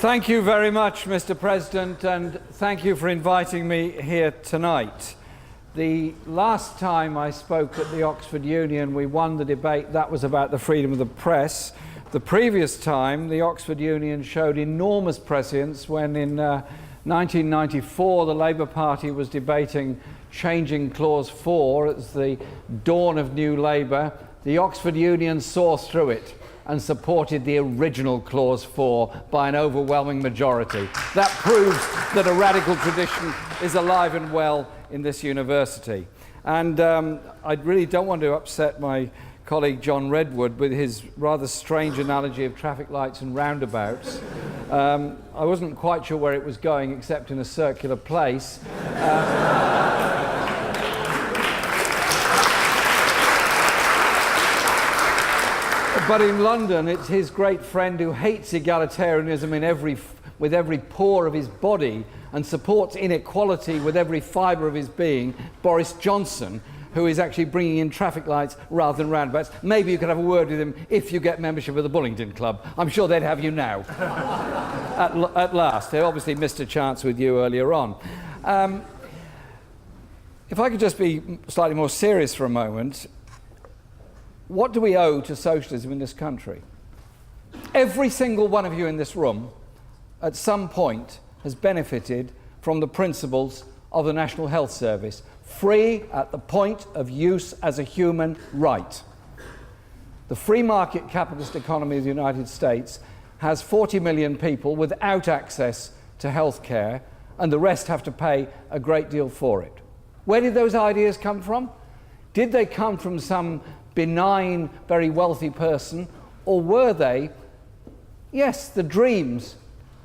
Thank you very much, Mr. President, and thank you for inviting me here tonight. The last time I spoke at the Oxford Union, we won the debate. That was about the freedom of the press. The previous time, the Oxford Union showed enormous prescience when in 1994 the Labour Party was debating changing Clause 4 as the dawn of New Labour. The Oxford Union saw through it and supported the original Clause 4 by an overwhelming majority. That proves that a radical tradition is alive and well in this university. And I really don't want to upset my colleague John Redwood with his rather strange analogy of traffic lights and roundabouts. I wasn't quite sure where it was going except in a circular place. But in London, it's his great friend who hates egalitarianism with every pore of his body and supports inequality with every fibre of his being, Boris Johnson, who is actually bringing in traffic lights rather than roundabouts. Maybe you could have a word with him if you get membership of the Bullingdon Club. I'm sure they'd have you now. At last. They obviously missed a chance with you earlier on. If I could just be slightly more serious for a moment, what do we owe to socialism in this country? Every single one of you in this room, at some point, has benefited from the principles of the National Health Service. Free at the point of use as a human right. The free market capitalist economy of the United States has 40 million people without access to health care, and the rest have to pay a great deal for it. Where did those ideas come from? Did they come from some benign, very wealthy person, or were they, yes, the dreams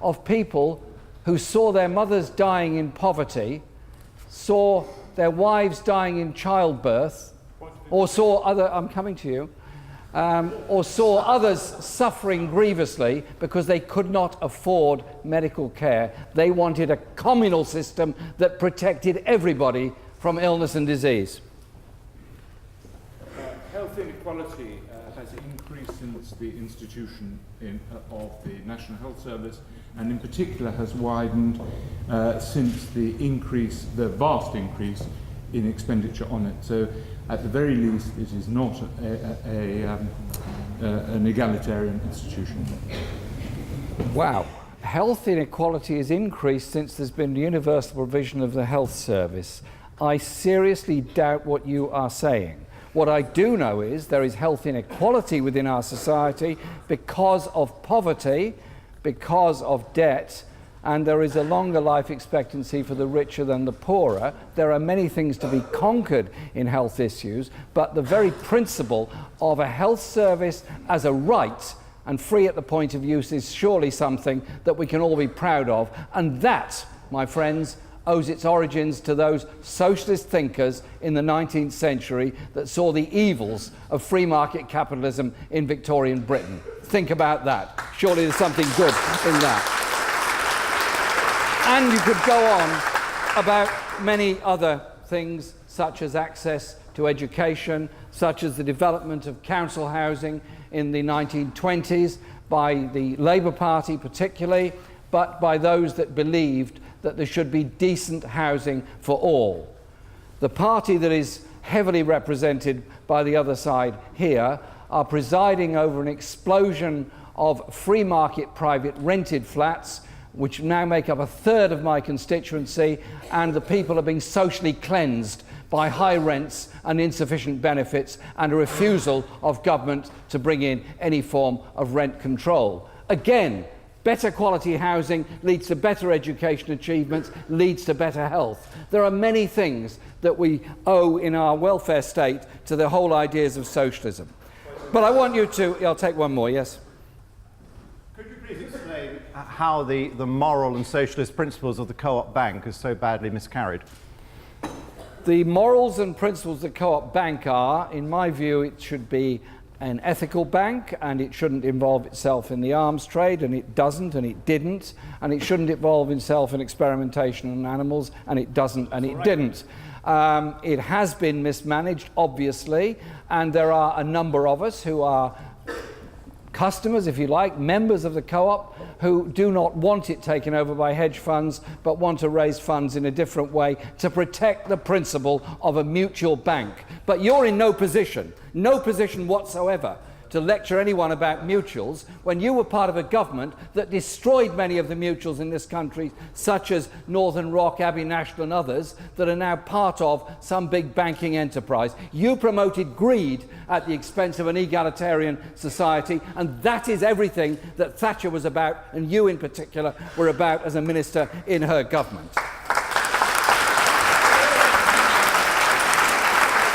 of people who saw their mothers dying in poverty, saw their wives dying in childbirth, or saw or saw others suffering grievously because they could not afford medical care. They wanted a communal system that protected everybody from illness and disease. Health inequality has increased since the institution of the National Health Service, and in particular has widened since the vast increase in expenditure on it. So at the very least it is not an egalitarian institution. Wow. Health inequality has increased since there's been universal provision of the health service. I seriously doubt what you are saying. What I do know is there is health inequality within our society because of poverty, because of debt, and there is a longer life expectancy for the richer than the poorer. There are many things to be conquered in health issues, but the very principle of a health service as a right and free at the point of use is surely something that we can all be proud of, and that, my friends, owes its origins to those socialist thinkers in the 19th century that saw the evils of free market capitalism in Victorian Britain. Think about that. Surely there's something good in that. And you could go on about many other things, such as access to education, such as the development of council housing in the 1920s by the Labour Party particularly, but by those that believed that there should be decent housing for all. The party that is heavily represented by the other side here are presiding over an explosion of free market private rented flats, which now make up a third of my constituency, and the people are being socially cleansed by high rents and insufficient benefits and a refusal of government to bring in any form of rent control. Again, better quality housing leads to better education achievements, leads to better health. There are many things that we owe in our welfare state to the whole ideas of socialism. But I want you to, I'll take one more, yes? Could you please explain how the moral and socialist principles of the Co-op Bank are so badly miscarried? The morals and principles of the Co-op Bank are, in my view, it should be an ethical bank, and it shouldn't involve itself in the arms trade, and it doesn't, and it didn't, and it shouldn't involve itself in experimentation on animals, and it doesn't, and it didn't. It has been mismanaged, obviously, and there are a number of us who are customers, if you like, members of the co-op who do not want it taken over by hedge funds but want to raise funds in a different way to protect the principle of a mutual bank. But you're in no position whatsoever to lecture anyone about mutuals when you were part of a government that destroyed many of the mutuals in this country, such as Northern Rock, Abbey National and others, that are now part of some big banking enterprise. You promoted greed at the expense of an egalitarian society, and that is everything that Thatcher was about, and you in particular were about as a minister in her government.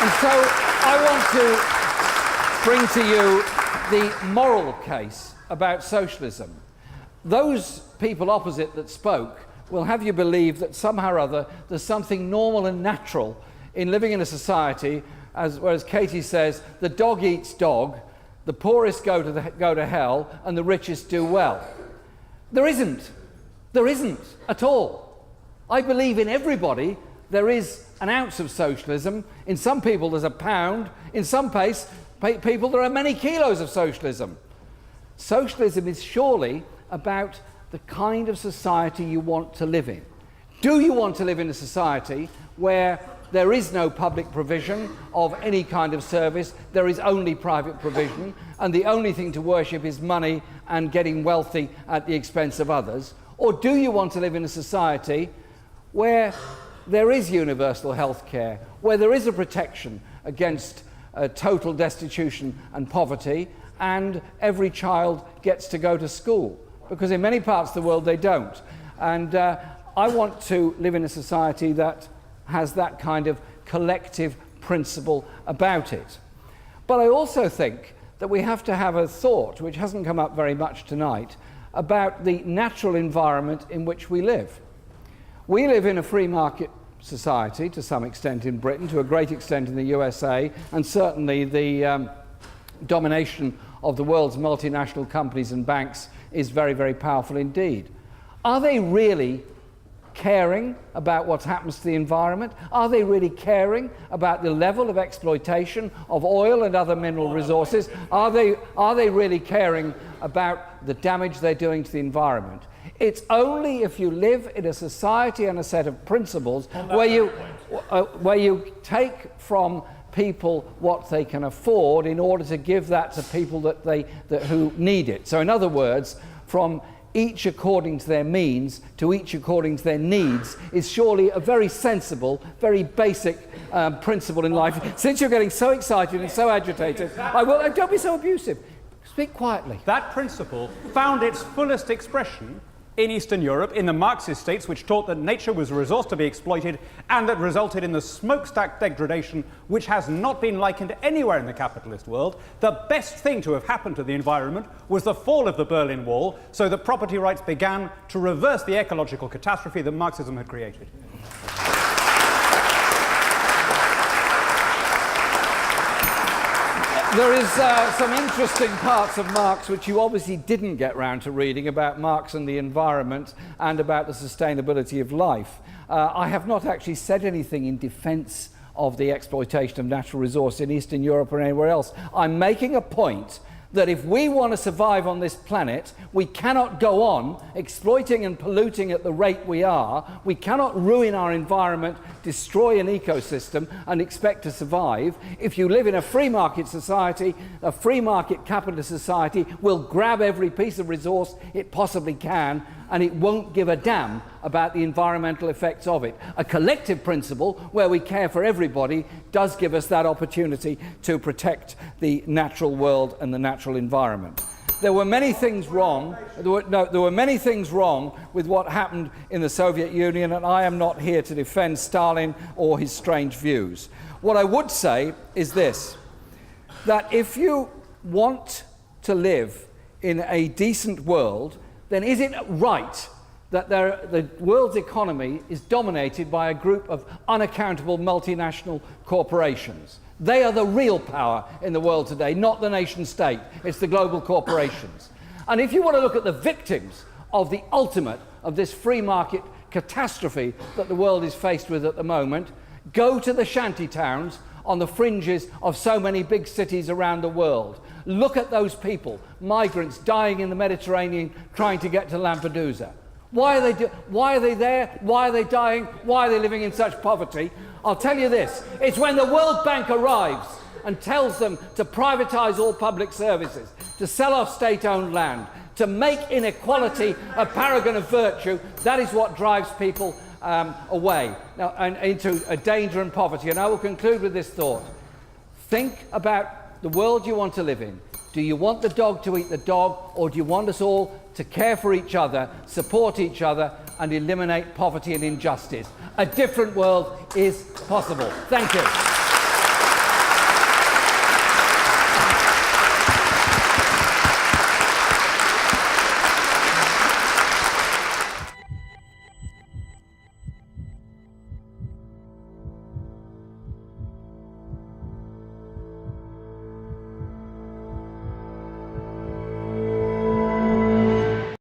And so I want to bring to you the moral case about socialism. Those people opposite that spoke will have you believe that somehow or other there's something normal and natural in living in a society, whereas Katie says the dog eats dog, the poorest go to hell, and the richest do well. There isn't. There isn't at all. I believe in everybody there is an ounce of socialism. In some people there's a pound. In some people there are many kilos of socialism. Socialism is surely about the kind of society you want to live in. Do you want to live in a society where there is no public provision of any kind of service, there is only private provision, and the only thing to worship is money and getting wealthy at the expense of others? Or do you want to live in a society where there is universal health care, where there is a protection against total destitution and poverty, and every child gets to go to school? Because in many parts of the world they don't. And I want to live in a society that has that kind of collective principle about it. But I also think that we have to have a thought, which hasn't come up very much tonight, about the natural environment in which we live. We live in a free market society to some extent in Britain, to a great extent in the USA, and certainly the domination of the world's multinational companies and banks is very, very powerful indeed. Are they really caring about what happens to the environment? Are they really caring about the level of exploitation of oil and other mineral resources? Are they really caring about the damage they're doing to the environment? It's only if you live in a society and a set of principles where you take from people what they can afford in order to give that to people who need it. So in other words, from each according to their means to each according to their needs is surely a very sensible, very basic principle in life. Since you're getting so excited and so agitated, don't be so abusive. Speak quietly. That principle found its fullest expression in Eastern Europe, in the Marxist states, which taught that nature was a resource to be exploited and that resulted in the smokestack degradation which has not been likened anywhere in the capitalist world. The best thing to have happened to the environment was the fall of the Berlin Wall, so that property rights began to reverse the ecological catastrophe that Marxism had created. There is some interesting parts of Marx which you obviously didn't get round to reading about Marx and the environment and about the sustainability of life. I have not actually said anything in defence of the exploitation of natural resources in Eastern Europe or anywhere else. I'm making a point that if we want to survive on this planet, we cannot go on exploiting and polluting at the rate we are. We cannot ruin our environment, destroy an ecosystem, and expect to survive. If you live in a free market society, a free market capitalist society will grab every piece of resource it possibly can, and it won't give a damn about the environmental effects of it. A collective principle where we care for everybody does give us that opportunity to protect the natural world and the natural environment. There were many things wrong. There were many things wrong with what happened in the Soviet Union, and I am not here to defend Stalin or his strange views. What I would say is this, that if you want to live in a decent world, then is it right that the world's economy is dominated by a group of unaccountable multinational corporations? They are the real power in the world today, not the nation state. It's the global corporations. And if you want to look at the victims of the ultimate of this free market catastrophe that the world is faced with at the moment, go to the shanty towns on the fringes of so many big cities around the world. Look at those people, migrants dying in the Mediterranean trying to get to Lampedusa. Why are they there? Why are they dying? Why are they living in such poverty? I'll tell you this, it's when the World Bank arrives and tells them to privatise all public services, to sell off state-owned land, to make inequality a paragon of virtue, that is what drives people away now, and into a danger and poverty. And I will conclude with this thought. Think about the world you want to live in. Do you want the dog to eat the dog, or do you want us all to care for each other, support each other, and eliminate poverty and injustice? A different world is possible. Thank you.